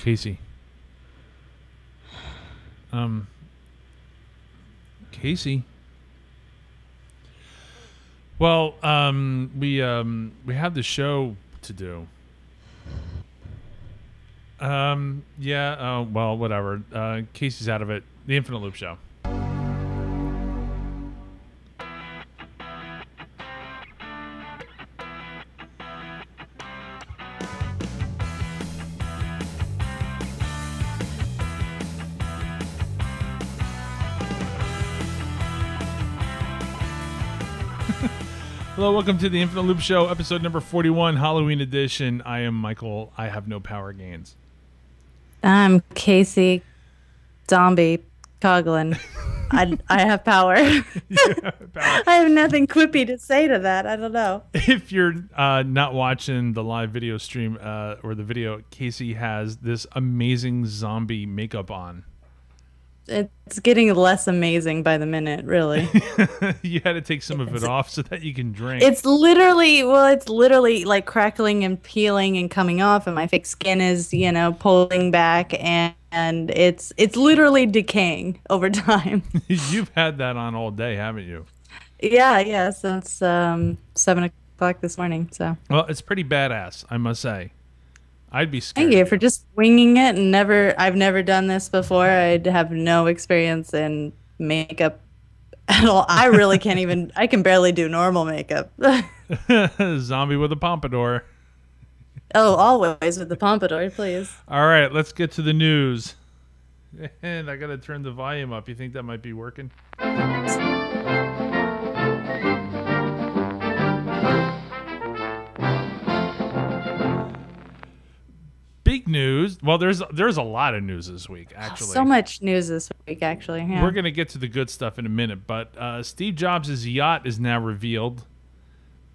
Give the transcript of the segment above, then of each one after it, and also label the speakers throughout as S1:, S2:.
S1: Casey. Casey. Well, we have the show to do. Yeah. Well, whatever. Casey's out of it. The Infinite Loop Show. Hello, welcome to the Infinite Loop Show, episode number 41, Halloween edition. I am Michael. I have no power gains.
S2: I'm Casey, zombie, Coughlin. I have power. I have nothing quippy to say to that. I don't know.
S1: If you're not watching the live video stream or the video, Casey has this amazing zombie makeup on.
S2: It's getting less amazing by the minute, really.
S1: You had to take some of it off so that you can drink.
S2: It's literally like crackling and peeling and coming off, and my fake skin is, pulling back, and it's literally decaying over time.
S1: You've had that on all day, haven't you?
S2: Yeah, since 7 o'clock this morning. So.
S1: Well, it's pretty badass, I must say. I'd be scared.
S2: Thank you for just winging it, and I've never done this before. I'd have no experience in makeup at all. I can barely do normal makeup.
S1: Zombie with a pompadour.
S2: Oh, always with the pompadour, please.
S1: All right, let's get to the news. And I got to turn the volume up. You think that might be working? Big news. Well, there's a lot of news this week, actually.
S2: So much news this week, actually. Yeah.
S1: We're going to get to the good stuff in a minute, but Steve Jobs' yacht is now revealed.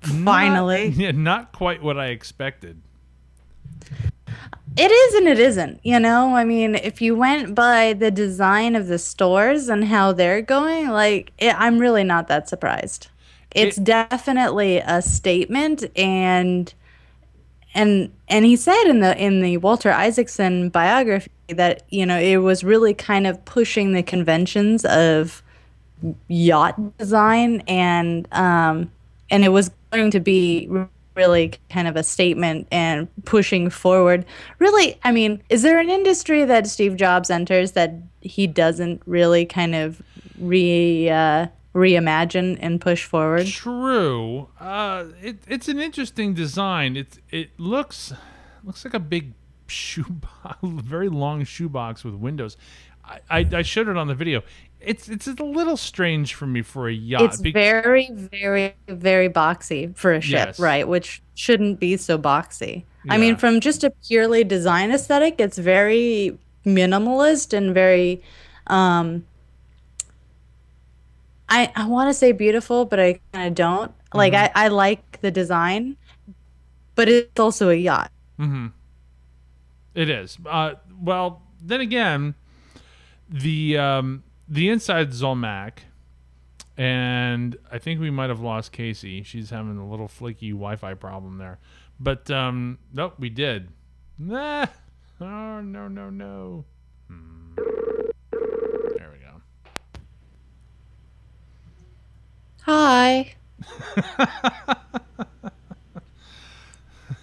S2: Finally.
S1: Not quite what I expected.
S2: It is and it isn't, I mean, if you went by the design of the stores and how they're going, I'm really not that surprised. It's definitely a statement, and he said in the Walter Isaacson biography that, it was really kind of pushing the conventions of yacht design, and it was going to be really kind of a statement and pushing forward. Really, I mean, is there an industry that Steve Jobs enters that he doesn't really kind of reimagine and push forward?
S1: True. It's an interesting design. It looks like a big very long shoebox with windows. I showed it on the video. It's a little strange for me for a yacht.
S2: It's very, very, very boxy for a ship,
S1: Yes.
S2: right? Which shouldn't be so boxy.
S1: Yeah.
S2: I mean, from just a purely design aesthetic, it's very minimalist and very I want to say beautiful, but I kind of don't.
S1: Mm-hmm.
S2: Like, I like the design, but it's also a yacht.
S1: Mm-hmm. It is. Well, then again, the inside is all Mac, and I think we might have lost Casey. She's having a little flaky Wi-Fi problem there. But, nope, we did. Nah. Oh, no. There we go.
S2: Hi.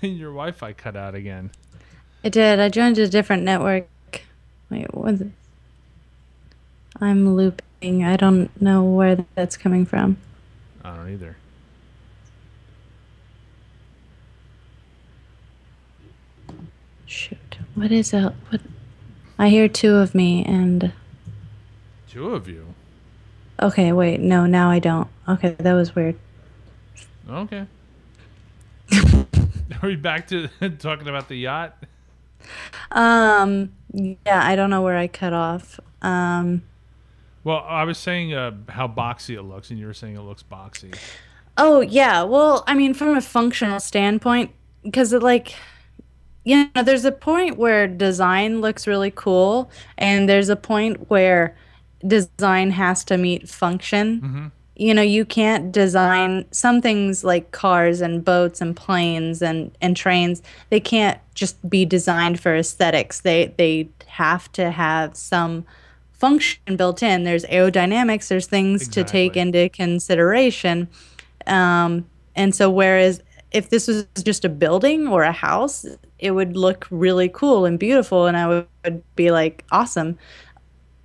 S1: Your Wi-Fi cut out again.
S2: It did. I joined a different network. Wait, what is it? I'm looping. I don't know where that's coming from.
S1: I don't either.
S2: Shoot. What is that? What? I hear two of me and...
S1: Two of you?
S2: Okay, wait. No, now I don't. Okay, that was weird.
S1: Okay. Are we back to talking about the yacht?
S2: Yeah, I don't know where I cut off.
S1: Well, I was saying how boxy it looks, and you were saying it looks boxy.
S2: Oh, yeah. Well, I mean, from a functional standpoint, because there's a point where design looks really cool, and there's a point where design has to meet function.
S1: Mm-hmm.
S2: you can't design some things like cars and boats and planes and trains. They can't just be designed for aesthetics. They have to have some function built in. There's aerodynamics, there's things to take
S1: Exactly.
S2: into consideration. And so whereas if this was just a building or a house, it would look really cool and beautiful and I would be like, awesome.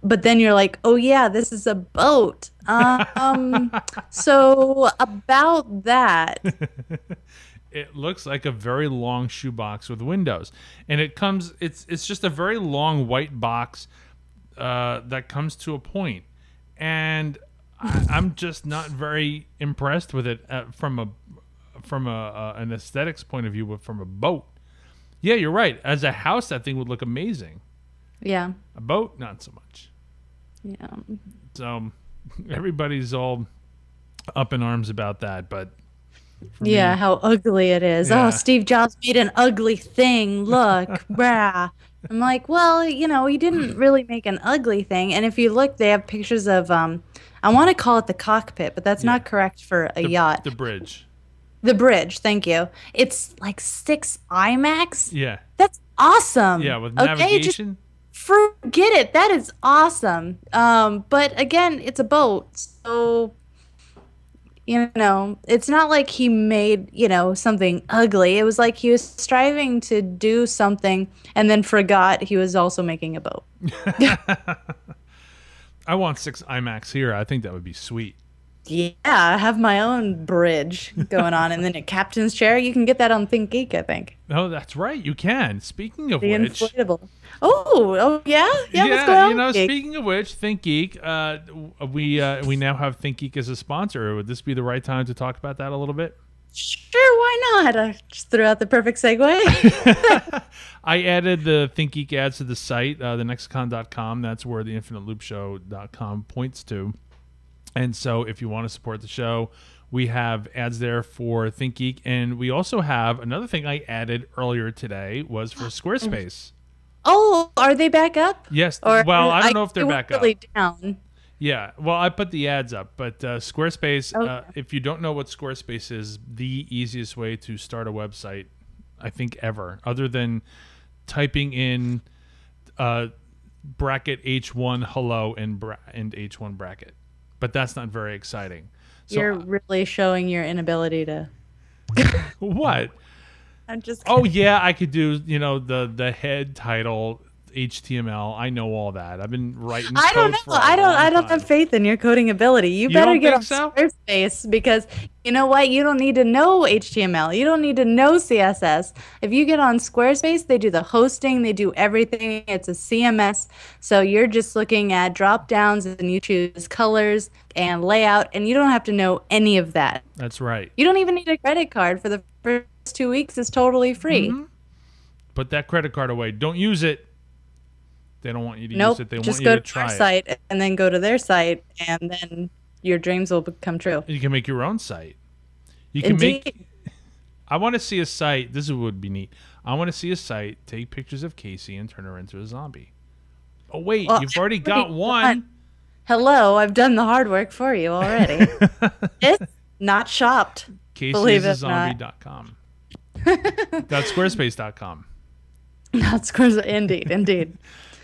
S2: But then you're like, oh yeah, this is a boat. So about that,
S1: It looks like a very long shoebox with windows, and it's just a very long white box that comes to a point, and I'm just not very impressed with it from an aesthetics point of view, but from a boat. Yeah, you're right. As a house, that thing would look amazing.
S2: yeah,
S1: A boat, not so much.
S2: yeah,
S1: So everybody's all up in arms about that, but for
S2: yeah,
S1: me,
S2: how ugly it is. Oh,
S1: yeah.
S2: Steve Jobs made an ugly thing. Look, brah. I'm like, well, he didn't really make an ugly thing. And if you look, they have pictures of I want to call it the cockpit, but that's
S1: Yeah.
S2: not correct for a
S1: The
S2: yacht.
S1: the bridge.
S2: The bridge, thank you. It's like 6 IMAX.
S1: Yeah.
S2: That's awesome.
S1: Yeah, with
S2: Okay, just
S1: navigation.
S2: forget it. That is awesome. But again, it's a boat, so it's not like he made, something ugly. It was like he was striving to do something and then forgot he was also making a boat.
S1: I want 6 IMAX here. I think that would be sweet.
S2: Yeah, I have my own bridge going on, and then a captain's chair. You can get that on Think Geek, I think.
S1: Oh, that's right. You can. Speaking of
S2: The
S1: which,
S2: inflatable. Oh, yeah, yeah. What's going
S1: yeah,
S2: on? Geek?
S1: speaking of which, Think Geek, we now have Think Geek as a sponsor. Would this be the right time to talk about that a little bit?
S2: Sure, why not? I just threw out the perfect segue.
S1: I added the Think Geek ads to the site, the Nexicon.com. That's where the InfiniteLoopShow.com points to. And so if you want to support the show, we have ads there for Think Geek. And we also have another thing I added earlier today was for Squarespace.
S2: Oh, are they back up?
S1: Yes.
S2: Or
S1: Well, I don't know if they're
S2: they were
S1: back up.
S2: really down.
S1: Yeah. Well, I put the ads up. But Squarespace,
S2: Okay.
S1: if you don't know what Squarespace is, the easiest way to start a website, I think, ever, other than typing in bracket H1 hello and H1 bracket. But that's not very exciting. So
S2: You're really showing your inability to.
S1: what?
S2: I'm just.
S1: Oh yeah, I could do the head title HTML. I know all that. I've been writing.
S2: I don't
S1: code
S2: know.
S1: For a
S2: I don't.
S1: long
S2: I don't
S1: time.
S2: have faith in your coding ability. You
S1: You
S2: better
S1: don't
S2: get
S1: think
S2: on
S1: so?
S2: Squarespace because you know what? You don't need to know HTML. You don't need to know CSS. If you get on Squarespace, they do the hosting. They do everything. It's a CMS. So you're just looking at drop downs and you choose colors and layout, and you don't have to know any of that.
S1: That's right.
S2: You don't even need a credit card for the first 2 weeks. It's totally free.
S1: Put that credit card away. Don't use it. They don't want you to
S2: Nope.
S1: use it. They
S2: Just
S1: want you
S2: go
S1: to
S2: to
S1: try
S2: our
S1: it.
S2: site and then go to their site, and then your dreams will become true.
S1: You can make your own site. You can
S2: Indeed.
S1: make. I want to see a site. This would be neat. I want to see a site take pictures of Casey and turn her into a zombie. Oh wait,
S2: Well,
S1: you've already got one.
S2: Hello, I've done the hard work for you already. It's not shopped. Believe it or not.
S1: CaseyIsAzombie.com. That's Squarespace.com.
S2: That's course. Indeed, indeed.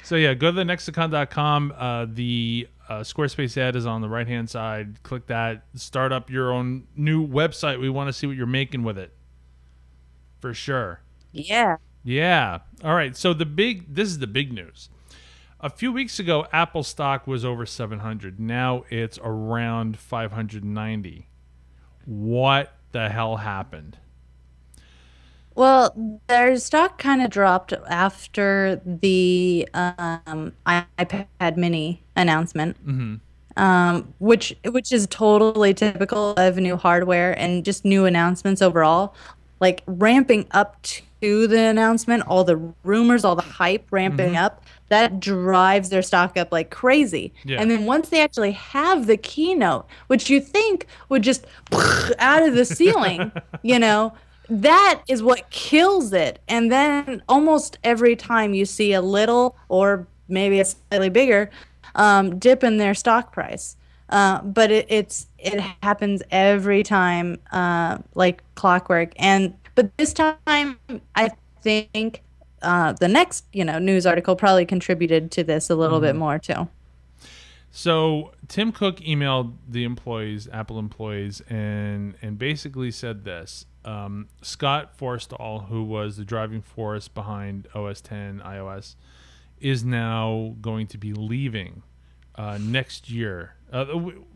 S1: So yeah, go to the Nexicon.com. The Squarespace ad is on the right-hand side. Click that. Start up your own new website. We want to see what you're making with it. For sure.
S2: Yeah.
S1: Yeah. All right. So this is the big news. A few weeks ago, Apple stock was over 700. Now it's around 590. What the hell happened?
S2: Well, their stock kind of dropped after the iPad Mini announcement, which is totally typical of new hardware and just new announcements overall. Like ramping up to the announcement, all the rumors, all the hype ramping up, that drives their stock up like crazy.
S1: Yeah.
S2: And then once they actually have the keynote, which you think would just out of the ceiling, that is what kills it. And then almost every time you see a little or maybe a slightly bigger dip in their stock price. But it happens every time, like clockwork. And but this time, I think the next, news article probably contributed to this a little bit more too.
S1: So Tim Cook emailed the employees, Apple employees, and basically said this: Scott Forstall, who was the driving force behind OS 10 iOS, is now going to be leaving next year.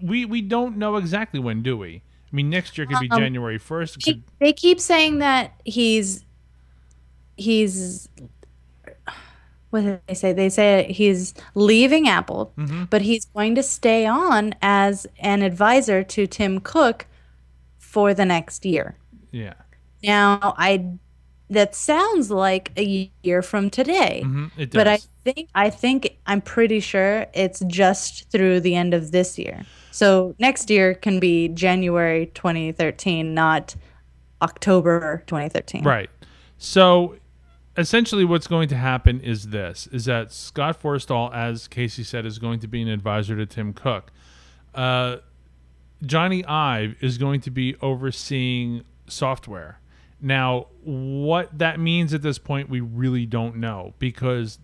S1: We don't know exactly when, do we? I mean, next year could be January 1st.
S2: They keep saying that he's what did they say? They say he's leaving Apple, but he's going to stay on as an advisor to Tim Cook for the next year.
S1: Yeah.
S2: Now, that sounds like a year from today.
S1: It does.
S2: But I'm pretty sure it's just through the end of this year. So next year can be January 2013, not October 2013.
S1: Right. So essentially what's going to happen is that Scott Forstall, as Casey said, is going to be an advisor to Tim Cook. Jonny Ive is going to be overseeing software. Now, what that means at this point, we really don't know, because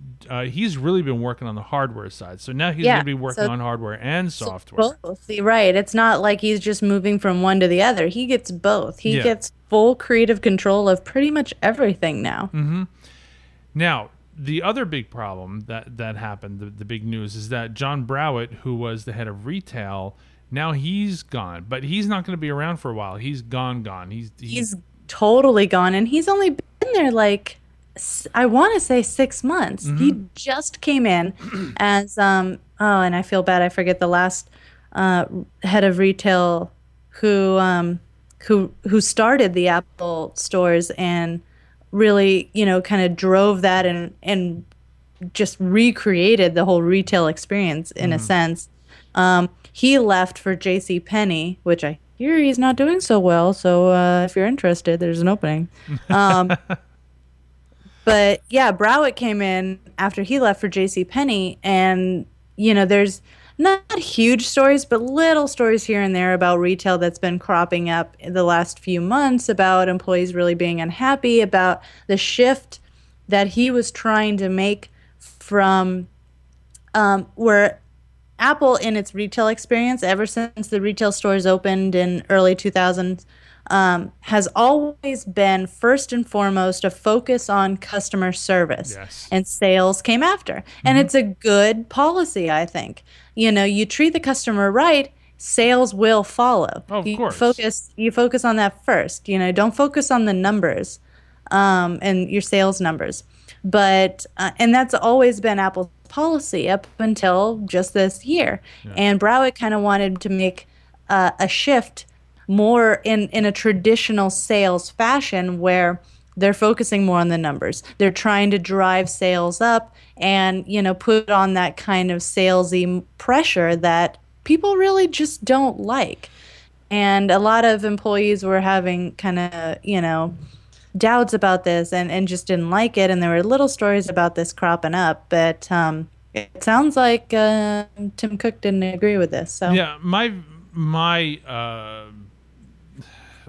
S1: he's really been working on the hardware side. So now he's going to be working on hardware and software.
S2: Both. Right. It's not like he's just moving from one to the other. He gets both. He gets full creative control of pretty much everything now.
S1: Now, the other big problem that happened, the big news, is that John Browett, who was the head of retail, now he's gone. But he's not going to be around for a while. He's gone. He's
S2: totally gone, and he's only been there like, I want to say 6 months. He just came in as and I feel bad, I forget the last head of retail who started the Apple stores and really, kind of drove that and just recreated the whole retail experience in a sense. He left for J.C. Penney, which I hear he's not doing so well. So if you're interested, there's an opening. But yeah, Browett came in after he left for J.C. Penney, and there's not huge stories, but little stories here and there about retail that's been cropping up in the last few months about employees really being unhappy about the shift that he was trying to make from where Apple, in its retail experience, ever since the retail stores opened in early 2000s, has always been first and foremost a focus on customer service.
S1: Yes.
S2: And sales came after. And it's a good policy, I think. You treat the customer right, sales will follow.
S1: Oh, of
S2: course. You focus on that first. Don't focus on the numbers and your sales numbers. But and that's always been Apple's policy up until just this year. Yeah. And Browett kind of wanted to make a shift more in a traditional sales fashion where they're focusing more on the numbers. They're trying to drive sales up and, put on that kind of salesy pressure that people really just don't like. And a lot of employees were having kind of, doubts about this and just didn't like it. And there were little stories about this cropping up. But it sounds like Tim Cook didn't agree with this. So
S1: yeah, my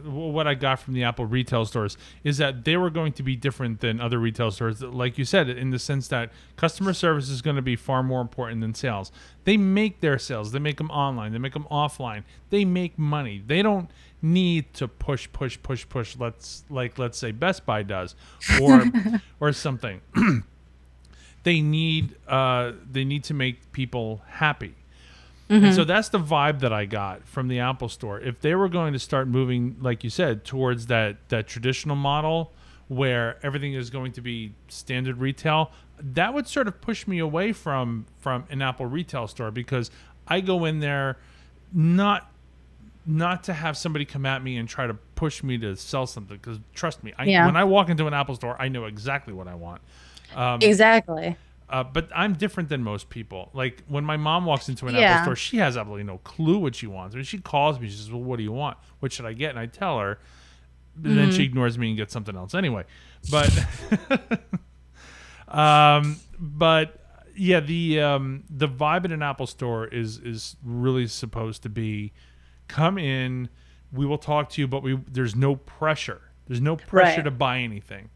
S1: what I got from the Apple retail stores is that they were going to be different than other retail stores, like you said, in the sense that customer service is going to be far more important than sales. They make their sales. They make them online. They make them offline. They make money. They don't need to push. Let's say Best Buy does, or something. They need to make people happy. And so that's the vibe that I got from the Apple Store. If they were going to start moving, like you said, towards that traditional model where everything is going to be standard retail, that would sort of push me away from an Apple retail store, because I go in there not to have somebody come at me and try to push me to sell something, because trust me, when I walk into an Apple store, I know exactly what I want.
S2: Exactly.
S1: But I'm different than most people. Like, when my mom walks into an Apple store, she has absolutely no clue what she wants. I mean, she calls me. She says, well, what do you want? What should I get? And I tell her. And then she ignores me and gets something else anyway. But, but Yeah, the vibe in an Apple store is really supposed to be, come in, we will talk to you, but there's no pressure. There's no pressure
S2: Right.
S1: to buy anything.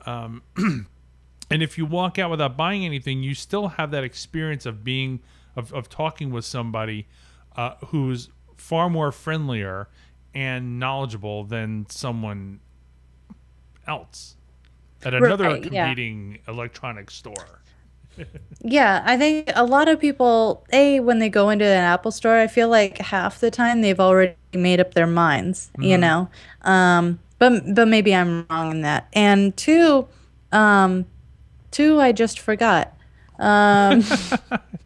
S1: And if you walk out without buying anything, you still have that experience of being of talking with somebody who's far more friendlier and knowledgeable than someone else at another
S2: Right. Yeah.
S1: competing electronics store.
S2: Yeah, I think a lot of people, when they go into an Apple store, I feel like half the time they've already made up their minds, you
S1: Hmm.
S2: know. But maybe I'm wrong in that. And um, two, I just forgot. Um,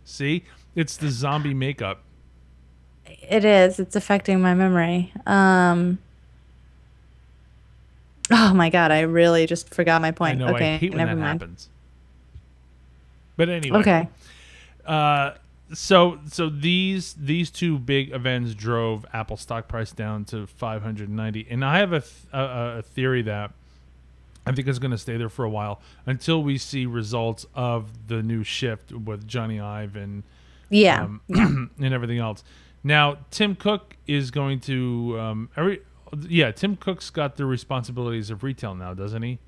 S1: See, it's the zombie makeup.
S2: it is. It's affecting my memory. Oh my God, I really just forgot my
S1: I
S2: point.
S1: know, I
S2: Okay,
S1: hate when
S2: never
S1: that
S2: mind.
S1: happens. But anyway,
S2: Okay.
S1: uh, so these two big events drove Apple stock price down to 590, and I have a theory that I think it's going to stay there for a while until we see results of the new shift with Jonny Ive and
S2: Yeah. Yeah.
S1: and everything else. Now, Tim Cook is going to Tim Cook's got the responsibilities of retail now, doesn't he?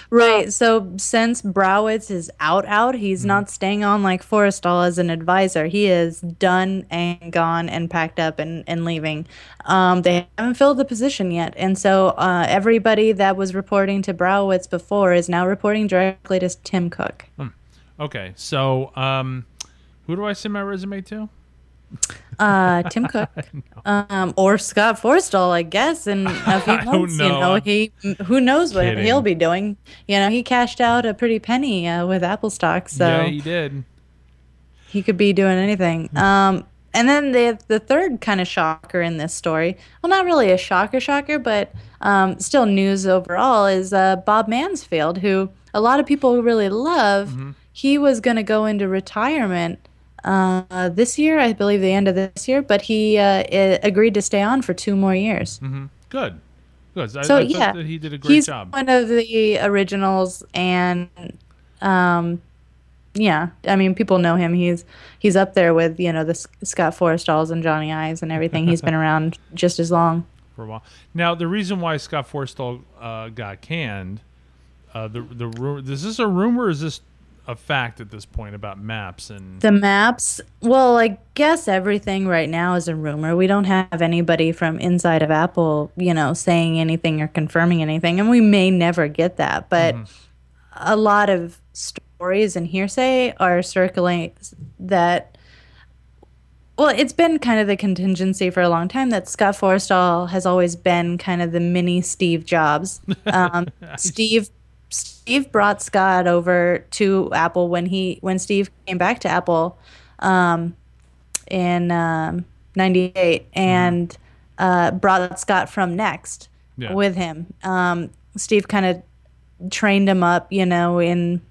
S2: Right. So since Browett is out, he's
S1: Hmm.
S2: not staying on like Forstall as an advisor. He is done and gone and packed up and leaving. They haven't filled the position yet. And so everybody that was reporting to Browett before is now reporting directly to Tim Cook.
S1: Okay, so who do I send my resume to?
S2: Tim Cook, or Scott Forstall, I guess, in a few
S1: I don't
S2: months.
S1: know. I'm
S2: Who knows what he'll
S1: kidding.
S2: be doing. He cashed out a pretty penny with Apple stock,
S1: Yeah,
S2: so
S1: he did.
S2: he could be doing anything. And then the third kind of shocker in this story, well, not really a shocker, but still news overall, is Bob Mansfield, who a lot of people really love.
S1: Hmm.
S2: He was going to go into retirement this year, I believe the end of this year, but he agreed to stay on for 2 more years.
S1: Hmm. Good. Good.
S2: So
S1: I thought
S2: yeah,
S1: that he did a great
S2: he's
S1: job.
S2: one of the originals, and um, yeah, I mean, people know him. He's up there with the Scott Forstalls and Jonny Ives and everything. He's been around just as long.
S1: For a while. Now, the reason why Scott Forstall got canned, is this a rumor or is this a fact at this point about maps and
S2: The maps, well, I guess everything right now is a rumor. We don't have anybody from inside of Apple, saying anything or confirming anything, and we may never get that. But a lot of stories and hearsay are circling that. Well, it's been kind of the contingency for a long time that Scott Forstall has always been kind of the mini Steve Jobs. Steve brought Scott over to Apple when Steve came back to Apple in '98 and brought Scott from Next
S1: yeah.
S2: with him. Steve kind of trained him up, in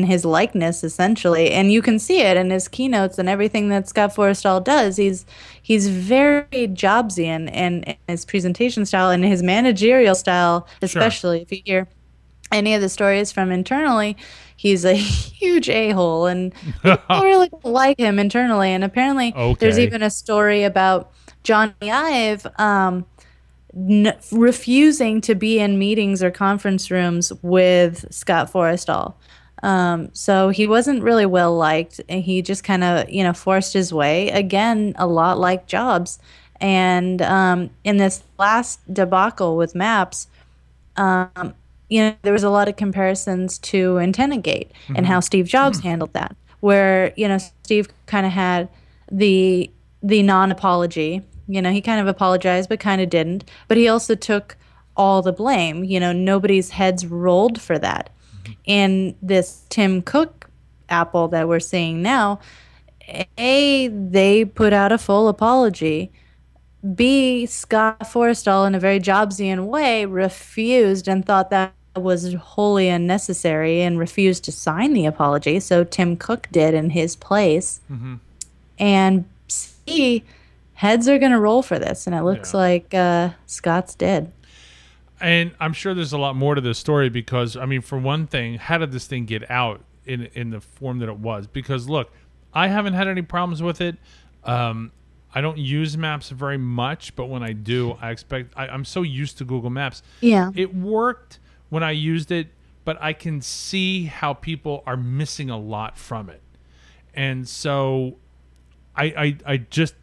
S2: his likeness essentially, and you can see it in his keynotes and everything that Scott Forstall does. He's very Jobsy in his presentation style and his managerial style,
S1: Sure.
S2: especially if you hear any of the stories from internally. He's a huge a-hole, and people really don't like him internally. And apparently, there's
S1: Okay.
S2: even a story about Jonny Ive refusing to be in meetings or conference rooms with Scott Forstall. So he wasn't really well liked, and he just kind of, forced his way. Again, a lot like Jobs. And in this last debacle with Maps, there was a lot of comparisons to AntennaGate and how Steve Jobs handled that, where, Steve kind of had the non-apology. He kind of apologized, but kind of didn't. But he also took all the blame. Nobody's heads rolled for that. In this Tim Cook Apple that we're seeing now, A, they put out a full apology. B, Scott Forstall, in a very Jobsian way, refused and thought that was wholly unnecessary and refused to sign the apology. So Tim Cook did in his place. And C, heads are going to roll for this. And it looks
S1: Yeah.
S2: like Scott's did.
S1: And I'm sure there's a lot more to this story because, I mean, for one thing, how did this thing get out? in the form that it was. Because look, I haven't had any problems with it. I don't use Maps very much, but when I do, I'm so used to Google Maps.
S2: Yeah.
S1: It worked when I used it, but I can see how people are missing a lot from it. And so I just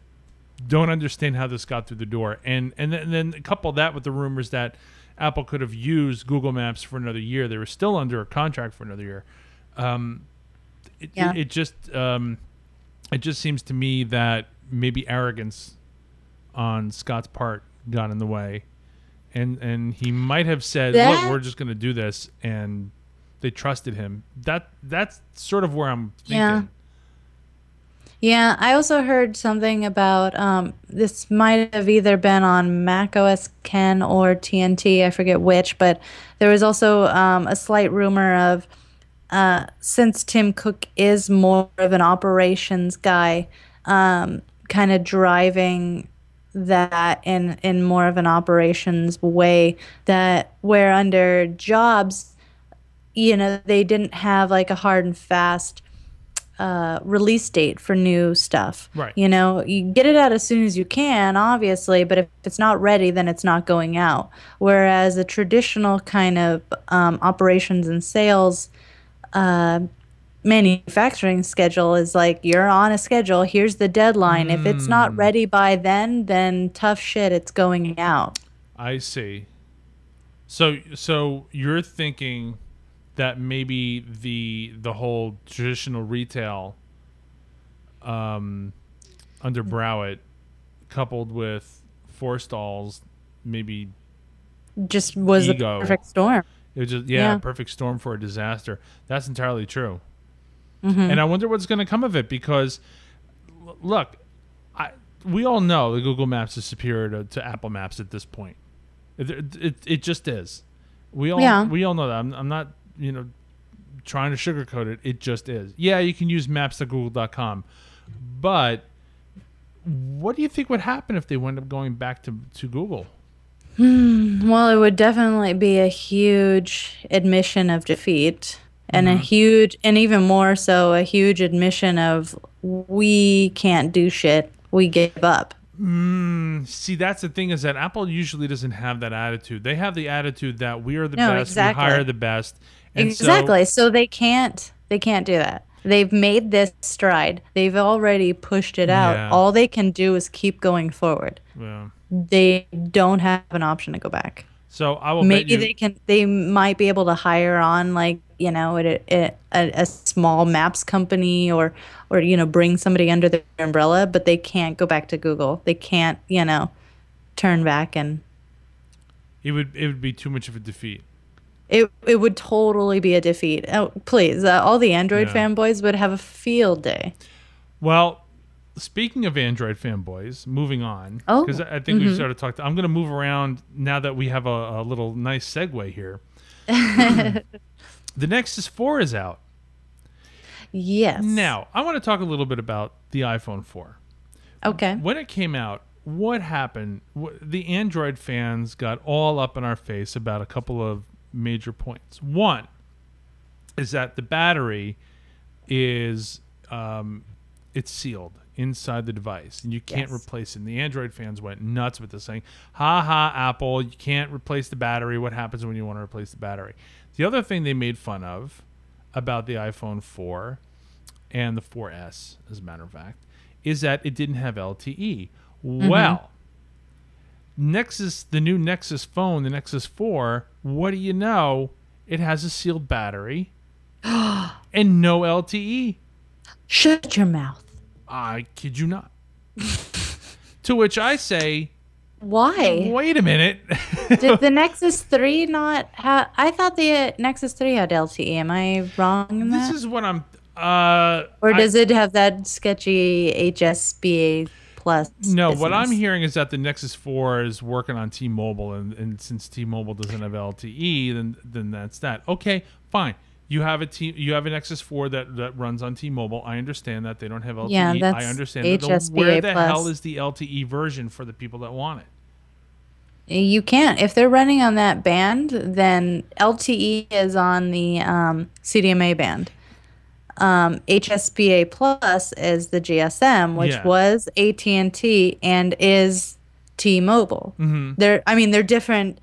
S1: don't understand how this got through the door. And then couple that with the rumors that Apple could have used Google Maps for another year. They were still under a contract for another year. It just seems to me that maybe arrogance on Scott's part got in the way, and he might have said, "Look, we're just going to do this," and they trusted him. That's sort of where I'm thinking.
S2: Yeah. Yeah, I also heard something about this might have either been on Mac OS Ken or TNT, I forget which, but there was also a slight rumor of since Tim Cook is more of an operations guy, kind of driving that in more of an operations way, that where under Jobs, they didn't have like a hard and fast release date for new stuff.
S1: Right.
S2: You get it out as soon as you can, obviously, but if it's not ready, then it's not going out. Whereas a traditional kind of operations and sales manufacturing schedule is like, you're on a schedule, here's the deadline. If it's not ready by then tough shit, it's going out.
S1: I see. So you're thinking that maybe the whole traditional retail under Browett, coupled with Forstall's maybe
S2: just was
S1: ego.
S2: the perfect storm.
S1: It was just a perfect storm for a disaster. That's entirely true.
S2: Mm-hmm.
S1: And I wonder what's going to come of it, because look, we all know that Google Maps is superior to Apple Maps at this point. It just is. We all know that. I'm not trying to sugarcoat it. It just is. Yeah, you can use maps.google.com, but what do you think would happen if they wound up going back to Google?
S2: Well, it would definitely be a huge admission of defeat, and and even more so, a huge admission of, we can't do shit. We give up.
S1: See, that's the thing, is that Apple usually doesn't have that attitude. They have the attitude that we are the best,
S2: exactly.
S1: we hire the best. And
S2: so they can't do that. They've made this stride. They've already pushed it out.
S1: Yeah.
S2: All they can do is keep going forward.
S1: Yeah.
S2: They don't have an option to go back.
S1: So I will
S2: Maybe
S1: bet you,
S2: they might be able to hire on, like, a small maps company, or bring somebody under their umbrella, but they can't go back to Google. They can't, turn back, and
S1: it would be too much of a defeat.
S2: It would totally be a defeat. Oh, please, all the Android fanboys would have a field day.
S1: Well, speaking of Android fanboys, moving on,
S2: Oh.
S1: because I think we've started talking. I'm going to move around now that we have a little nice segue here. The Nexus 4 is out.
S2: Yes.
S1: Now, I want to talk a little bit about the iPhone 4.
S2: Okay.
S1: When it came out, what happened? The Android fans got all up in our face about a couple of major points. One is that the battery is it's sealed inside the device, and you can't replace it. And the Android fans went nuts with this, saying, "Ha ha, Apple, you can't replace the battery. What happens when you want to replace the battery?" The other thing they made fun of about the iPhone 4 and the 4S, as a matter of fact, is that it didn't have LTE. Well, Nexus, the new Nexus phone, the Nexus 4, what do you know? It has a sealed battery and no LTE.
S2: Shut your mouth.
S1: I kid you not. To which I say,
S2: why?
S1: Wait a minute.
S2: Did the Nexus 3 not have... I thought the Nexus 3 had LTE. Am I wrong in that?
S1: This is what I'm...
S2: or does it have that sketchy HSBA plus?
S1: No,
S2: business?
S1: what I'm hearing is that the Nexus 4 is working on T-Mobile, and since T-Mobile doesn't have LTE, then that's that. Okay, fine. You have a Nexus 4 that runs on T-Mobile. I understand that they don't have LTE.
S2: Yeah, that's
S1: I understand
S2: HSBA
S1: where the
S2: plus.
S1: hell is the LTE version for the people that want it?
S2: You can't. If they're running on that band, then LTE is on the CDMA band. HSBA Plus is the GSM, which
S1: Yeah.
S2: was AT&T and is T-Mobile. They're different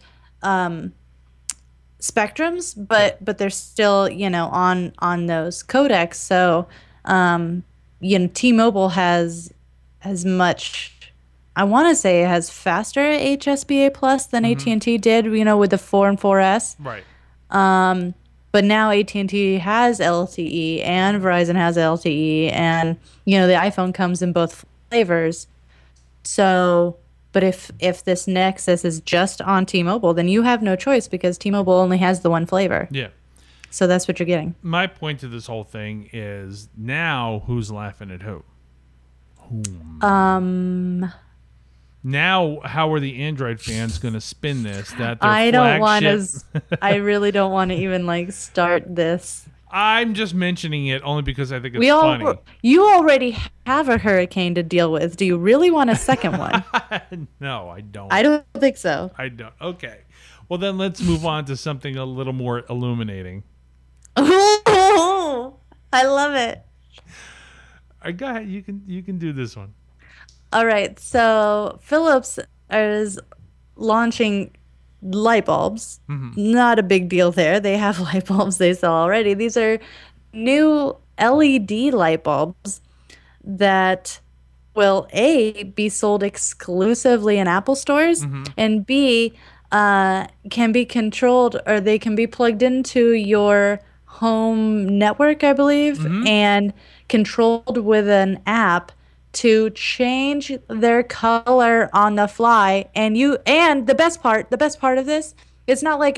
S2: spectrums,
S1: Yeah.
S2: but they're still, on those codecs. So, T-Mobile has much. I want to say it has faster HSBA Plus than AT&T did, with the 4 and 4S.
S1: Right.
S2: But now AT&T has LTE and Verizon has LTE, and the iPhone comes in both flavors. So, but if this Nexus is just on T-Mobile, then you have no choice because T-Mobile only has the one flavor.
S1: Yeah.
S2: So that's what you're getting.
S1: My point to this whole thing is now who's laughing at who? Now, how are the Android fans going to spin this? That their
S2: I don't want
S1: flagship...
S2: to. I really don't want to even start this.
S1: I'm just mentioning it only because I think it's funny.
S2: You already have a hurricane to deal with. Do you really want a second one?
S1: No, I don't.
S2: I don't think so.
S1: I don't. Okay. Well, then let's move on to something a little more illuminating.
S2: I love it.
S1: Go ahead. You can do this one.
S2: All right. So Philips is launching light bulbs. Not a big deal there. They have light bulbs they sell already. These are new LED light bulbs that will A, be sold exclusively in Apple stores, and B, can be controlled, or they can be plugged into your home network, I believe, and controlled with an app to change their color on the fly. And the best part of this, it's not like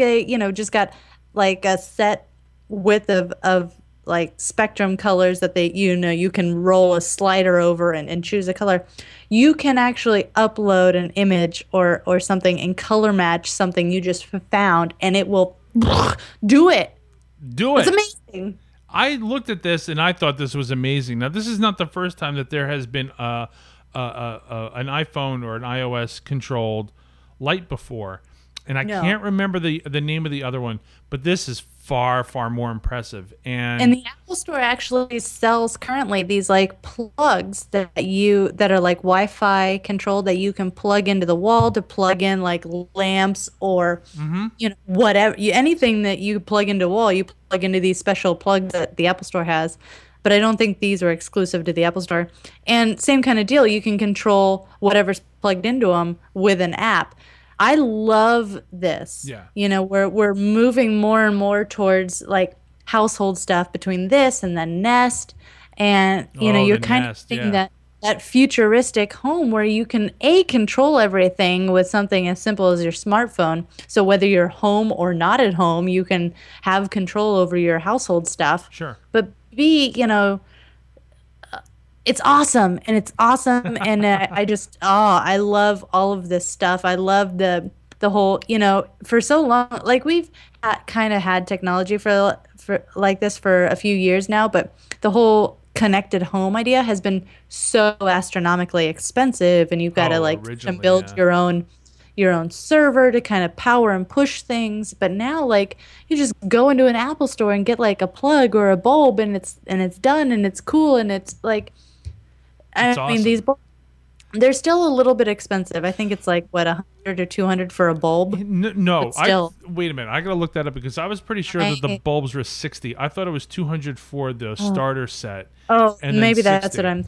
S2: just got like a set width of like spectrum colors that you can roll a slider over and choose a color. You can actually upload an image or something and color match something you just found, and it will do it. It's amazing.
S1: I looked at this and I thought this was amazing. Now, this is not the first time that there has been an iPhone or an iOS controlled light before, and I can't remember the name of the other one, but this is far, far more impressive. And
S2: the Apple Store actually sells currently these like plugs that are like Wi-Fi controlled that you can plug into the wall to plug in like lamps or whatever, anything that you plug into a wall, you plug into these special plugs that the Apple Store has. But I don't think these are exclusive to the Apple Store. And same kind of deal, you can control whatever's plugged into them with an app. I love this.
S1: Yeah.
S2: We're moving more and more towards like household stuff between this and the Nest, and you're kind of thinking that futuristic home where you can control everything with something as simple as your smartphone. So whether you're home or not at home, you can have control over your household stuff.
S1: Sure.
S2: But B, it's awesome, and I love all of this stuff. I love the whole, for so long, like we've kind of had technology for like this for a few years now, but the whole connected home idea has been so astronomically expensive, and you've got to build your own server to kind of power and push things. But now, like, you just go into an Apple store and get like a plug or a bulb, and it's done, and it's cool, and it's like,
S1: awesome.
S2: These bulbs, they're still a little bit expensive. I think it's like what, 100 or 200 for a bulb.
S1: No, wait a minute. I gotta look that up because I was pretty sure that the bulbs were 60. I thought it was 200 for the starter set.
S2: Oh, and maybe that's what I'm.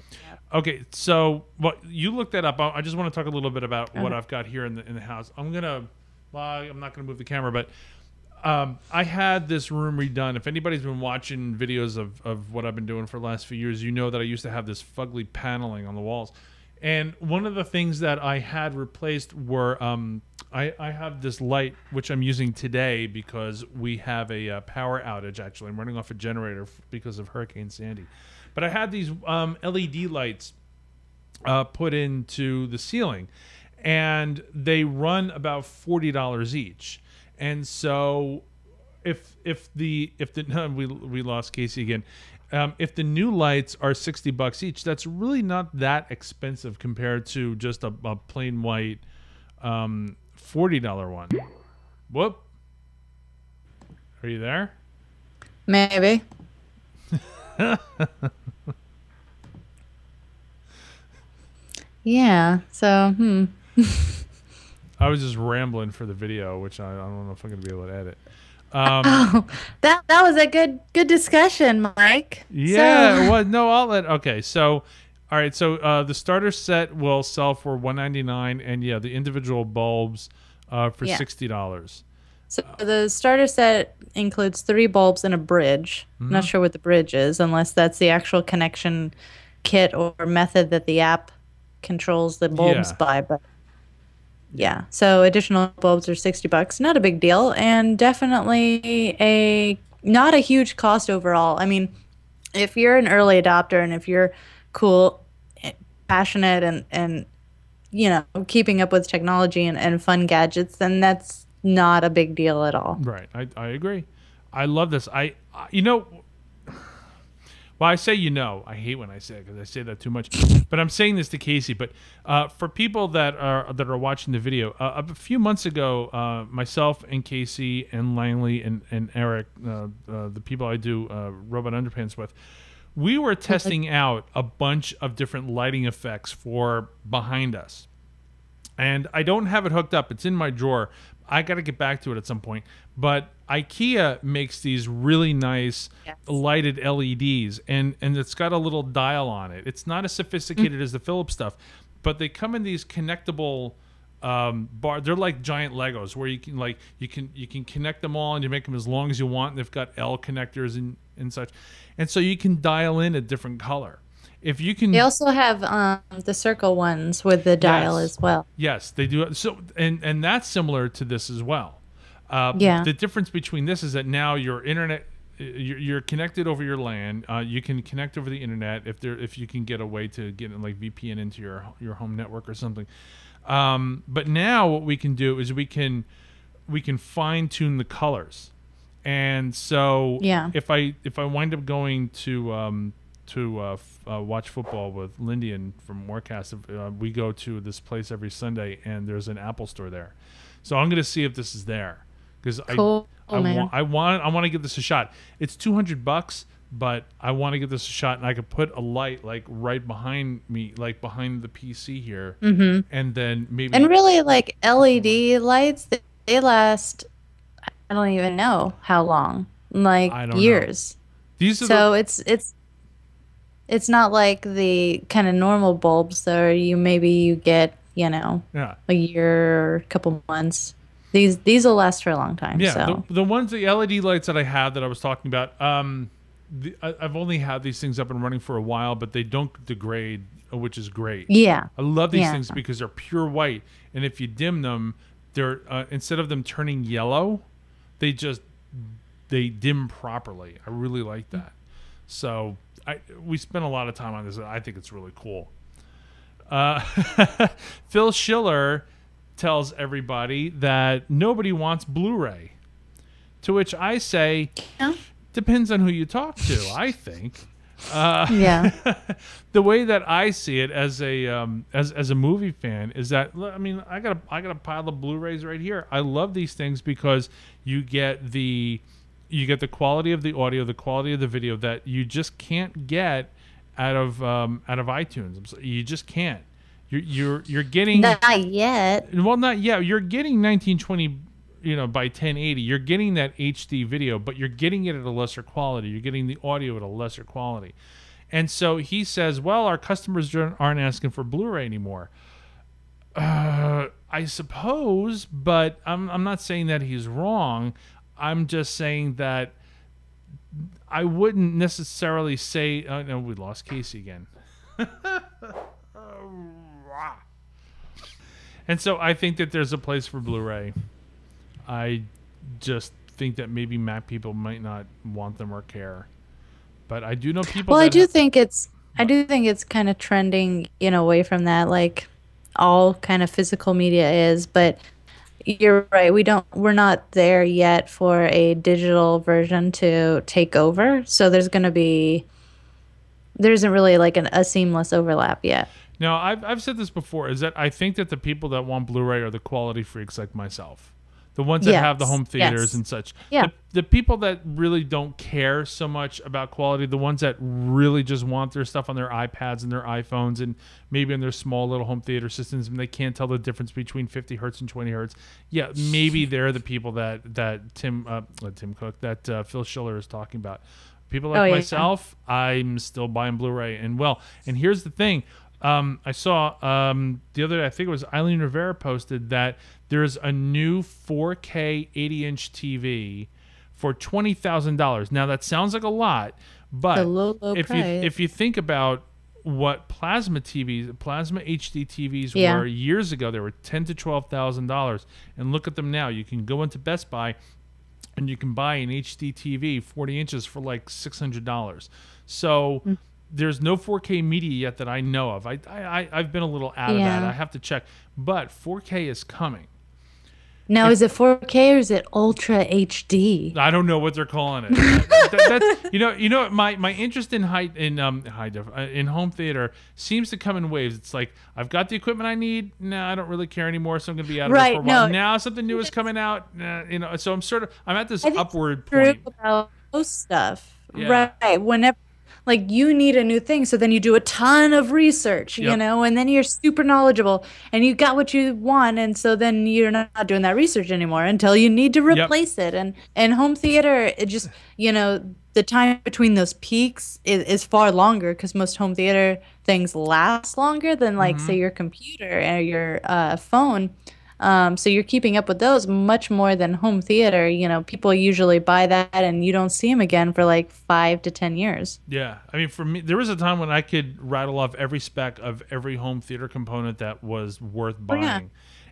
S1: Okay, so you look that up. I just want to talk a little bit about what I've got here in the house. I'm not gonna move the camera, but I had this room redone. If anybody's been watching videos of what I've been doing for the last few years, you know that I used to have this fugly paneling on the walls. And one of the things that I had replaced were I have this light, which I'm using today because we have a power outage, actually. I'm running off a generator because of Hurricane Sandy. But I had these LED lights put into the ceiling, and they run about $40 each. And so if we lost Casey again. If the new lights are $60 each, that's really not that expensive compared to just a plain white $40 one. Whoop. Are you there?
S2: Maybe. Yeah. So,
S1: I was just rambling for the video, which I don't know if I'm going to be able to edit.
S2: Oh, that was a good discussion, Mike.
S1: Yeah,
S2: So,
S1: well, no, I'll let. Okay, so, all right, so the starter set will sell for $199, and yeah, the individual bulbs for
S2: yeah.
S1: $60.
S2: So the starter set includes 3 bulbs and a bridge. I'm not sure what the bridge is, unless that's the actual connection kit or method that the app controls the bulbs
S1: Yeah,
S2: by. But yeah, so additional bulbs are $60. Not a big deal, and definitely a not a huge cost overall. I mean, if you're an early adopter and if you're cool, passionate, and keeping up with technology and fun gadgets, then that's not a big deal at all.
S1: right. I agree. I love this. You know, well, I say I hate when I say it because I say that too much. But I'm saying this to Casey. But for people that are watching the video, a few months ago, myself and Casey and Langley and Eric, the people I do Robot Underpants with, we were testing out a bunch of different lighting effects for behind us. And I don't have it hooked up. It's in my drawer. I got to get back to it at some point. But IKEA makes these really nice lighted LEDs, and it's got a little dial on it. It's not as sophisticated as the Philips stuff, but they come in these connectable bar. They're like giant Legos where you can connect them all and you make them as long as you want. And they've got L connectors and such, and so you can dial in a different color. If you can,
S2: They also have the circle ones with the dial
S1: yes,
S2: as well.
S1: yes, they do. So and that's similar to this as well.
S2: Yeah.
S1: The difference between this is that now your internet, you're connected over your LAN. You can connect over the internet if you can get a way to get like VPN into your home network or something. But now what we can do is we can fine tune the colors, and so
S2: Yeah.
S1: if I wind up going to watch football with Lindy and from Warcast, we go to this place every Sunday, and there's an Apple store there. So I'm going to see if this is there because
S2: Cool,
S1: I want to give this a shot. It's $200, but I want to give this a shot, and I could put a light like right behind me, like behind the PC here, and then maybe.
S2: And really, like LED lights, they last, I don't even know how long, like
S1: I don't know.
S2: years.
S1: These are
S2: So it's not like the kind of normal bulbs that you get,
S1: yeah.
S2: a year or a couple months. These will last for a long time.
S1: Yeah,
S2: So
S1: the LED lights that I have that I was talking about, I've only had these things up and running for a while, but they don't degrade, which is great.
S2: yeah.
S1: I love these
S2: Yeah.
S1: things because they're pure white, and if you dim them, they're instead of them turning yellow, they dim properly. I really like that. So we spent a lot of time on this. I think it's really cool. Phil Schiller tells everybody that nobody wants Blu-ray, to which I say,
S2: Yeah.
S1: depends on who you talk to. I think.
S2: Yeah.
S1: The way that I see it as a movie fan is that, I mean, I got a pile of Blu-rays right here. I love these things because you get the quality of the audio, the quality of the video that you just can't get out of iTunes. You just can't. You're getting
S2: Not yet.
S1: well, not yet. You're getting 1920, by 1080. You're getting that HD video, but you're getting it at a lesser quality. You're getting the audio at a lesser quality. And so he says, well, our customers aren't asking for Blu-ray anymore. I suppose, but I'm not saying that he's wrong. I'm just saying that I wouldn't necessarily say, oh, no, we lost Casey again. And so I think that there's a place for Blu-ray. I just think that maybe Mac people might not want them or care. But I do know people
S2: Well,
S1: that
S2: I do think it's kind of trending, away from that, like all kind of physical media is, but you're right. We're not there yet for a digital version to take over. So there isn't really like a seamless overlap yet.
S1: Now, I've said this before, is that I think that the people that want Blu-ray are the quality freaks like myself. the ones that have the
S2: Yes.
S1: home theaters
S2: Yes.
S1: and such.
S2: Yeah.
S1: The people that really don't care so much about quality, the ones that really just want their stuff on their iPads and their iPhones and maybe in their small little home theater systems, and they can't tell the difference between 50 hertz and 20 hertz. Yeah, maybe they're the people that Tim Cook, that Phil Schiller is talking about. People like myself, I'm still buying Blu-ray. And here's the thing. I saw the other day, I think it was Eileen Rivera posted that there's a new 4K 80-inch TV for $20,000. Now that sounds like a lot, but
S2: low price.
S1: if you think about what plasma HD TVs were years ago, they were $10,000 to $12,000, and look at them now. You can go into Best Buy and you can buy an HD TV 40 inches for like $600. So there's no 4K media yet that I know of. I've been a little out of that. I have to check, but 4K is coming.
S2: Now, is it 4K or is it Ultra HD?
S1: I don't know what they're calling it. You know, my interest in in home theater seems to come in waves. It's like I've got the equipment I need. I don't really care anymore, so I'm going to be out of it for a while. Now something new is coming out. So I'm at this upward point.
S2: About most stuff,
S1: Yeah.
S2: right? Whenever. Like you need a new thing, so then you do a ton of research, you know, and then you're super knowledgeable and you got what you want, and so then you're not doing that research anymore until you need to replace it. And home theater, it just, you know, the time between those peaks is far longer because most home theater things last longer than like say your computer or your phone. So you're keeping up with those much more than home theater. You know, people usually buy that and you don't see them again for like 5 to 10 years.
S1: Yeah. I mean, for me, there was a time when I could rattle off every spec of every home theater component that was worth buying.
S2: Yeah.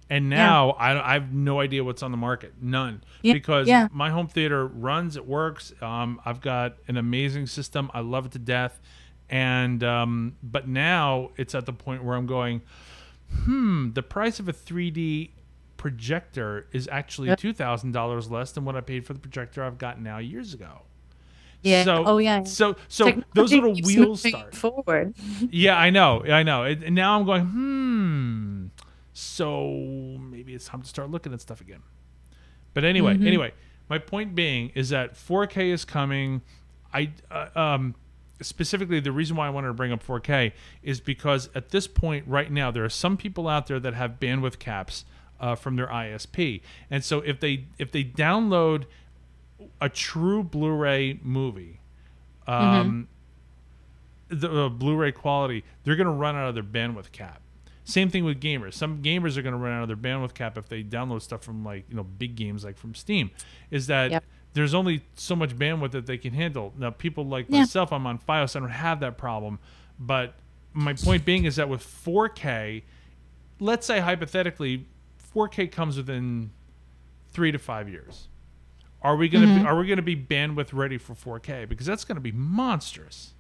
S1: And now I have no idea what's on the market. None. Because my home theater runs, it works. I've got an amazing system. I love it to death. And but now it's at the point where I'm going, the price of a 3D projector is actually $2,000 less than what I paid for the projector I've got now years ago.
S2: Yeah.
S1: So those little wheels start
S2: forward.
S1: Yeah, I know. And now I'm going, so maybe it's time to start looking at stuff again. But anyway, my point being is that 4K is coming. Specifically, the reason why I wanted to bring up 4K is because at this point right now, there are some people out there that have bandwidth caps from their ISP. And so if they download a true Blu-ray movie, the Blu-ray quality, they're going to run out of their bandwidth cap. Same thing with gamers. Some gamers are going to run out of their bandwidth cap if they download stuff from like, you know, big games like from Steam. Is that there's only so much bandwidth that they can handle. Now, people like myself, I'm on Fios, I don't have that problem. But my point being is that with 4K, let's say hypothetically, 4K comes within 3 to 5 years. Are we gonna be bandwidth ready for 4K? Because that's gonna be monstrous.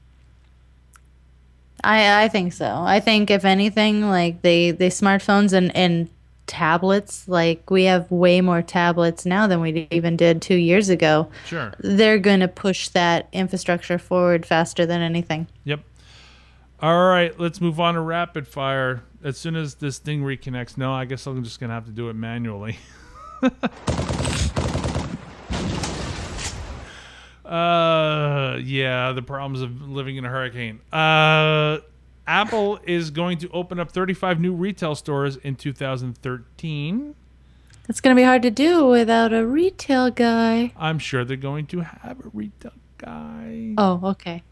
S2: I think so. I think if anything, like they smartphones and tablets, like we have way more tablets now than we even did 2 years ago.
S1: Sure.
S2: They're going to push that infrastructure forward faster than anything.
S1: Yep. All right, let's move on to rapid fire. As soon as this thing reconnects, I guess I'm just going to have to do it manually. Yeah, the problems of living in a hurricane. Apple is going to open up 35 new retail stores in 2013.
S2: It's going to be hard to do without a retail guy.
S1: I'm sure they're going to have a retail guy.
S2: Oh, okay.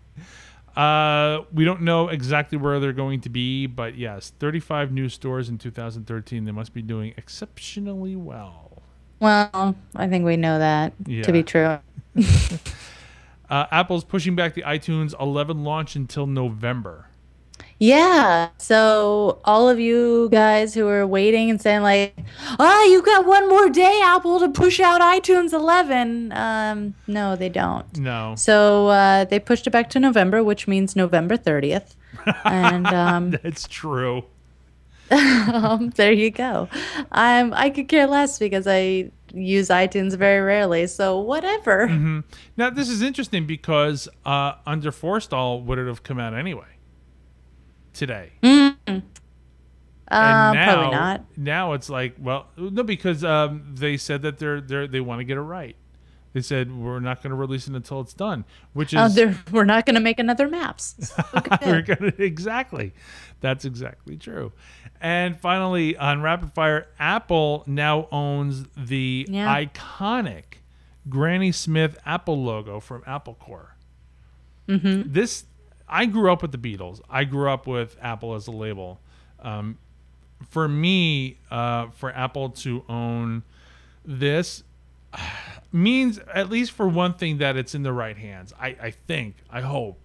S1: We don't know exactly where they're going to be, but yes, 35 new stores in 2013. They must be doing exceptionally well.
S2: Well, I think we know that to be true.
S1: Apple's pushing back the iTunes 11 launch until November.
S2: Yeah. So all of you guys who are waiting and saying like, you got one more day, Apple, to push out iTunes 11. No, they don't.
S1: No.
S2: So they pushed it back to November, which means November 30th. And
S1: that's true.
S2: There you go. I could care less because I use iTunes very rarely, so whatever.
S1: Now, this is interesting because under Forstall, would it have come out anyway? Today. And
S2: Probably
S1: now,
S2: not.
S1: it's like, well, no, because they said that they want to get it right. They said we're not going to release it until it's done, which is
S2: We're not going to make another maps. So
S1: we're
S2: good.
S1: gonna exactly. That's exactly true. And finally, on rapid fire, Apple now owns the
S2: Yeah.
S1: iconic Granny Smith Apple logo from Apple Corps. This I grew up with the Beatles. I grew up with Apple as a label. For me, for Apple to own this means, at least for one thing, that it's in the right hands. I think. I hope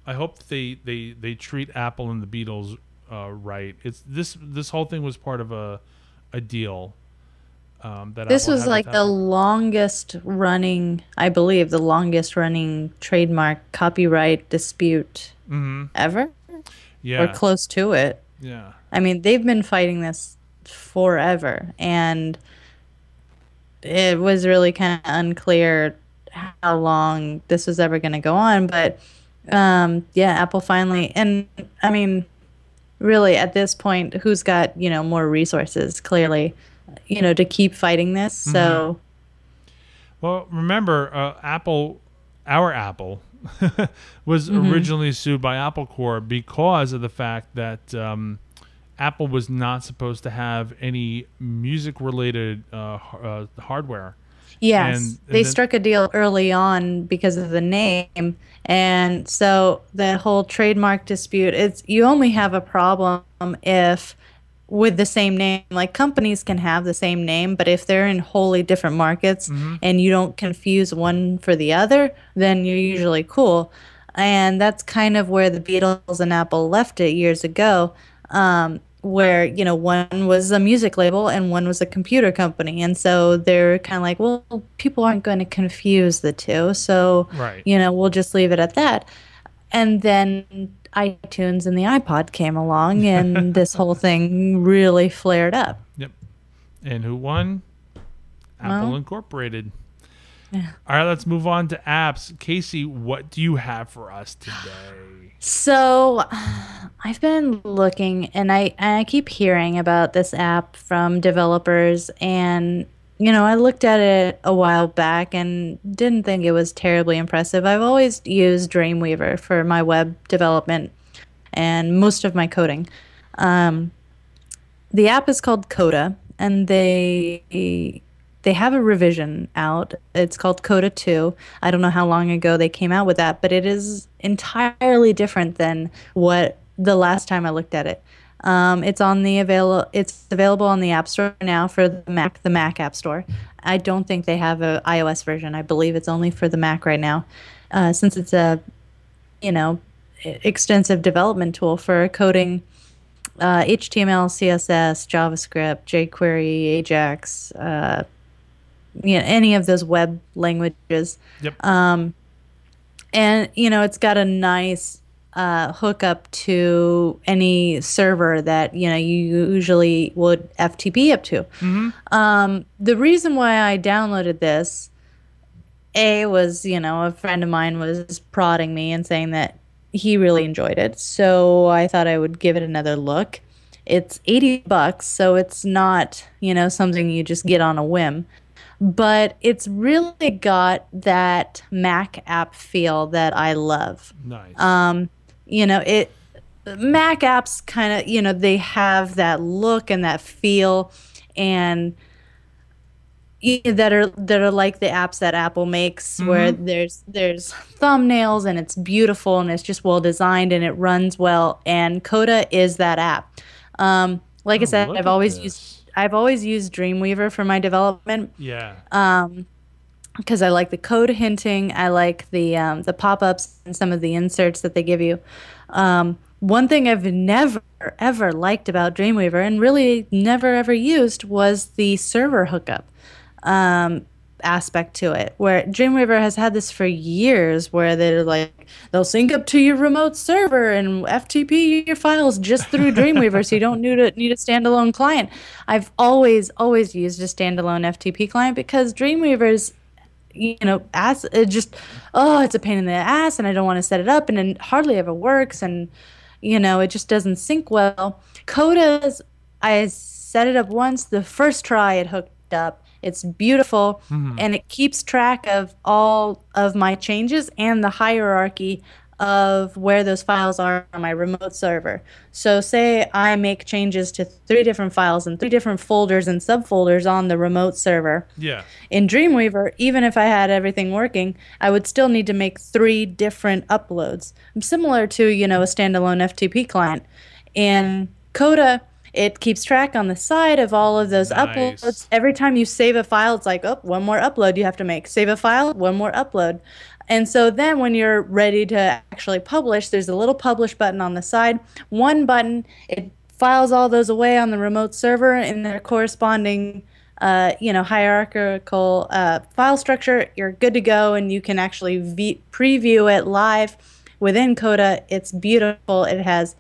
S1: that they treat Apple and the Beatles right. It's this whole thing was part of a deal that
S2: This
S1: Apple
S2: was
S1: had with
S2: like the
S1: Apple.
S2: longest running, I believe, the longest running trademark copyright dispute ever, or
S1: Yeah,
S2: close to it.
S1: yeah.
S2: I mean, they've been fighting this forever, and it was really kind of unclear how long this was ever going to go on. But yeah, Apple finally, and I mean, really at this point, who's got, more resources, clearly, to keep fighting this. So,
S1: Well, remember, our Apple, was originally sued by Apple Corps because of the fact that Apple was not supposed to have any music-related hardware.
S2: yes,
S1: And
S2: they
S1: then,
S2: struck a deal early on because of the name. And so the whole trademark dispute, it's you only have a problem if with the same name. Like companies can have the same name, but if they're in wholly different markets and you don't confuse one for the other, then you're usually cool. And that's kind of where the Beatles and Apple left it years ago, where, one was a music label and one was a computer company. And so they're kind of like, well, people aren't going to confuse the two. So,
S1: right.
S2: we'll just leave it at that. And then iTunes and the iPod came along, and this whole thing really flared up.
S1: Yep. And who won? Apple
S2: Well,
S1: Incorporated.
S2: yeah.
S1: All right, let's move on to apps. Casey, what do you have for us today?
S2: So I've been looking, and I keep hearing about this app from developers, and I looked at it a while back and didn't think it was terribly impressive. I've always used Dreamweaver for my web development and most of my coding. Um, the app is called Coda, and they have a revision out. It's called Coda 2. I don't know how long ago they came out with that, but it is entirely different than what the last time I looked at it. It's available on the App Store now for the Mac App Store. I don't think they have a iOS version. I believe it's only for the Mac right now, since it's a you know extensive development tool for coding HTML, CSS, JavaScript, jQuery, Ajax, any of those web languages.
S1: Yep.
S2: And it's got a nice hookup to any server that you usually would FTP up to. The reason why I downloaded this, was a friend of mine was prodding me and saying that he really enjoyed it, so I thought I would give it another look. It's $80, so it's not something you just get on a whim. But it's really got that Mac app feel that I love.
S1: Nice.
S2: Mac apps kind of, they have that look and that feel, and that are like the apps that Apple makes, where there's thumbnails and it's beautiful and it's just well designed and it runs well. And Coda is that app. Like I said,
S1: look
S2: I've
S1: at
S2: always
S1: this.
S2: used Dreamweaver for my development.
S1: Yeah.
S2: Because I like the code hinting, I like the pop-ups and some of the inserts that they give you. One thing I've never ever liked about Dreamweaver, and really never ever used, was the server hookup aspect to it. Where Dreamweaver has had this for years, where they'll sync up to your remote server and FTP your files just through Dreamweaver, so you don't need a standalone client. I've always used a standalone FTP client because Dreamweaver's it's a pain in the ass, and I don't want to set it up, and it hardly ever works, and it just doesn't sync well. Coda's I set it up once. The first try it hooked up. It's beautiful
S1: Hmm.
S2: and it keeps track of all of my changes and the hierarchy of where those files are on my remote server. So say I make changes to three different files and three different folders and subfolders on the remote server.
S1: Yeah.
S2: In Dreamweaver, even if I had everything working, I would still need to make three different uploads. Similar to, a standalone FTP client. In Coda, it keeps track on the side of all of those uploads.
S1: Nice.
S2: Every time you save a file, it's like, oh, one more upload you have to make. Save a file, one more upload. And so then when you're ready to actually publish, there's a little publish button on the side. One button, it files all those away on the remote server in their corresponding hierarchical file structure. You're good to go, and you can actually preview it live within Coda. It's beautiful. It has,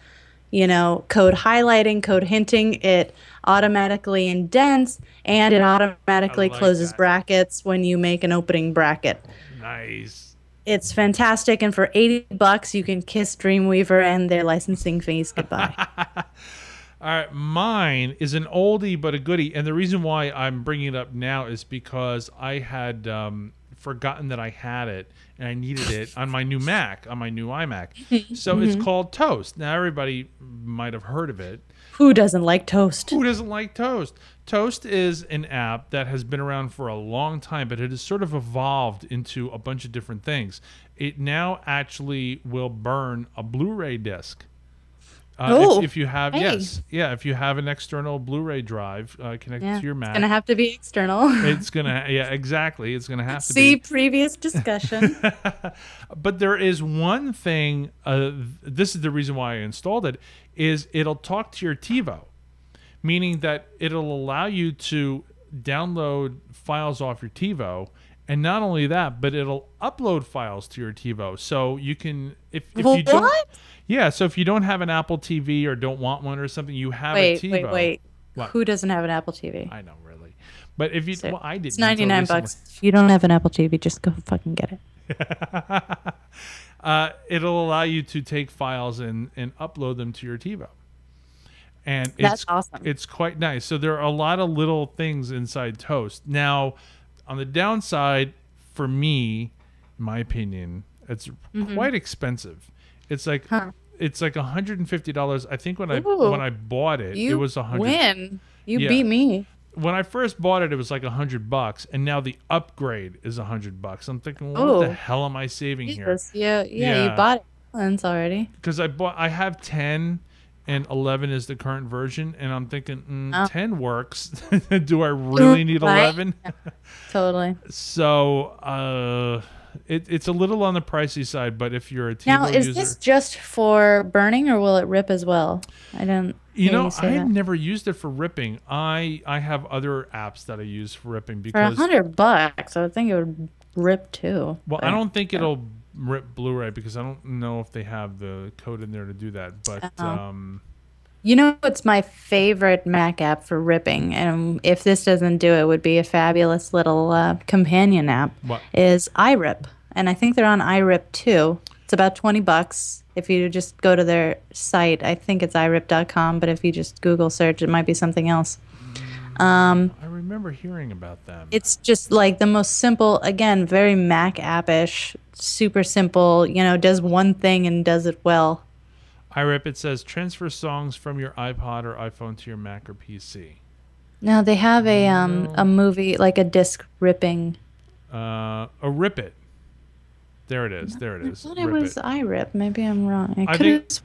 S2: code highlighting, code hinting. It automatically indents, and it
S1: I
S2: automatically
S1: like
S2: closes
S1: that.
S2: brackets when you make an opening bracket.
S1: Nice.
S2: It's fantastic, and for $80, you can kiss Dreamweaver and their licensing fees goodbye.
S1: All right, mine is an oldie but a goodie, and the reason why I'm bringing it up now is because I had forgotten that I had it and I needed it on my new Mac, on my new iMac. So it's called Toast. Now everybody might have heard of it.
S2: Who doesn't like toast?
S1: Who doesn't like Toast? Toast is an app that has been around for a long time, but it has sort of evolved into a bunch of different things. It now actually will burn a Blu-ray disc.
S2: Oh,
S1: If you have,
S2: hey.
S1: yes, yeah, if you have an external Blu-ray drive connected
S2: Yeah,
S1: to your
S2: it's gonna
S1: Mac,
S2: have to be external.
S1: it's gonna, yeah, exactly, it's gonna have to
S2: See
S1: be.
S2: previous discussion.
S1: But there is one thing. This is the reason why I installed it. Is it'll talk to your TiVo, meaning that it'll allow you to download files off your TiVo, and not only that, but it'll upload files to your TiVo. So you can, if you don't,
S2: What?
S1: yeah. So if you don't have an Apple TV or don't want one or something, you have a
S2: Wait,
S1: TiVo.
S2: wait.
S1: What?
S2: Who doesn't have an Apple TV?
S1: I know, really. But if you,
S2: So,
S1: well, I didn't.
S2: it's
S1: until
S2: 99
S1: recently.
S2: bucks. If you don't have an Apple TV, just go fucking get it.
S1: It'll allow you to take files and upload them to your TiVo. And
S2: That's awesome.
S1: it's quite nice. So there are a lot of little things inside Toast. Now, on the downside, for me, in my opinion, it's quite expensive. It's like
S2: Huh.
S1: it's like $150. I think when
S2: Ooh.
S1: I bought it, it
S2: You
S1: was 100.
S2: win. You
S1: Yeah.
S2: beat me.
S1: When I first bought it, it was like $100, and now the upgrade is $100. I'm thinking, well, what the
S2: Oh.
S1: hell am I saving here?
S2: Jesus. Yeah,
S1: Yeah.
S2: you bought it once already.
S1: Because I have 10 and 11 is the current version, and I'm thinking
S2: Oh.
S1: 10 works. Do I really need
S2: Right.
S1: 11?
S2: Totally.
S1: So it's a little on the pricey side, but if you're a
S2: Now,
S1: TiVo
S2: is
S1: user,
S2: this just for burning or will it rip as well? I don't
S1: you
S2: hear
S1: know,
S2: say
S1: I've
S2: that.
S1: never used it for ripping. I have other apps that I use for ripping
S2: For
S1: because
S2: $100, I would think it would rip too.
S1: well,
S2: but-
S1: I don't think it'll rip Blu-ray because I don't know if they have the code in there to do that. But
S2: You know what's my favorite Mac app for ripping, and if this doesn't do it, would be a fabulous little companion app.
S1: What?
S2: Is iRip, and I think they're on iRip too. It's about $20 if you just go to their site. I think it's irip.com, but if you just Google search, it might be something else.
S1: I remember hearing about them.
S2: It's just like the most simple, again, very Mac app-ish, super simple. Does one thing and does it well.
S1: iRip, it says transfer songs from your iPod or iPhone to your Mac or PC.
S2: Now they have a movie, like a disc ripping.
S1: A Rip It. There it is. There it
S2: I
S1: is.
S2: thought it
S1: Rip
S2: was iRip. Maybe I'm wrong.
S1: I
S2: could
S1: think-
S2: have.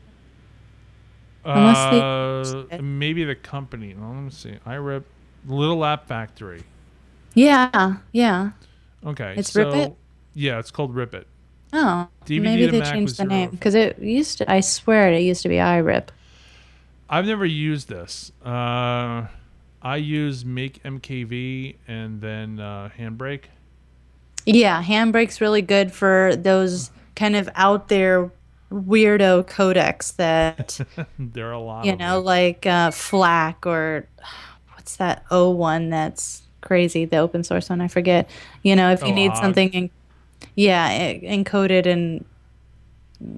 S2: Unless
S1: Maybe the company. Well, let me see. iRip, Little App Factory.
S2: Yeah, yeah.
S1: Okay.
S2: It's
S1: so,
S2: Rip It?
S1: Yeah, it's called Rip It.
S2: Oh,
S1: DVD
S2: maybe
S1: to
S2: they
S1: Mac was
S2: changed the
S1: zero.
S2: name because it used to. I swear it used to be iRip.
S1: I've never used this. I use Make MKV and then Handbrake.
S2: Yeah, Handbrake's really good for those kind of out there weirdo codecs that
S1: There are a lot of them.
S2: like FLAC or what's that O1 that's crazy, the open source one. I forget. If you
S1: Oh,
S2: need
S1: OGG.
S2: something, encoded in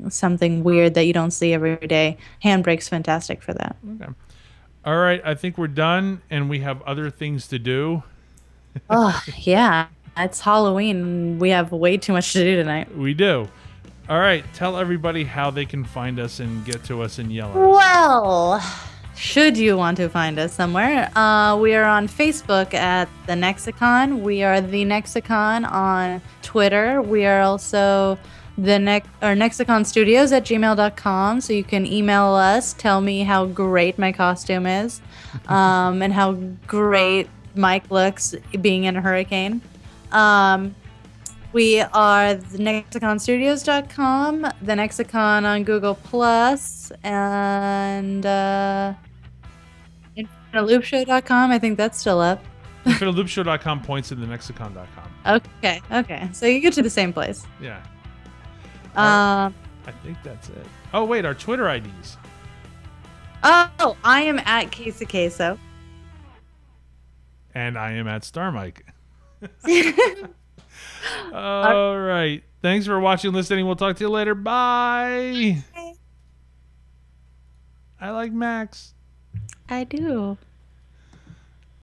S2: something weird that you don't see every day, Handbrake's fantastic for that.
S1: Okay. All right, I think we're done, and we have other things to do.
S2: Oh, yeah. It's Halloween. We have way too much to do tonight.
S1: We do. All right, tell everybody how they can find us and get to us and yell at us.
S2: Well, should you want to find us somewhere, we are on Facebook at The Nexicon. We are The Nexicon on Twitter. We are also Nexicon Studios at gmail.com. So you can email us, tell me how great my costume is, and how great Mike looks being in a hurricane. We are thenexaconstudios.com, the Nexicon on Google Plus, and infiniteloopshow.com. I think that's still up.
S1: Infiniteloopshow.com points to thenexicon.com.
S2: Okay. So you get to the same place.
S1: Yeah. I think that's it. Oh, wait, our Twitter IDs.
S2: Oh, I am at Queso Queso.
S1: And I am at Star Mike. All right. Thanks for watching and listening. We'll talk to you later. Bye. I like Max.
S2: I do.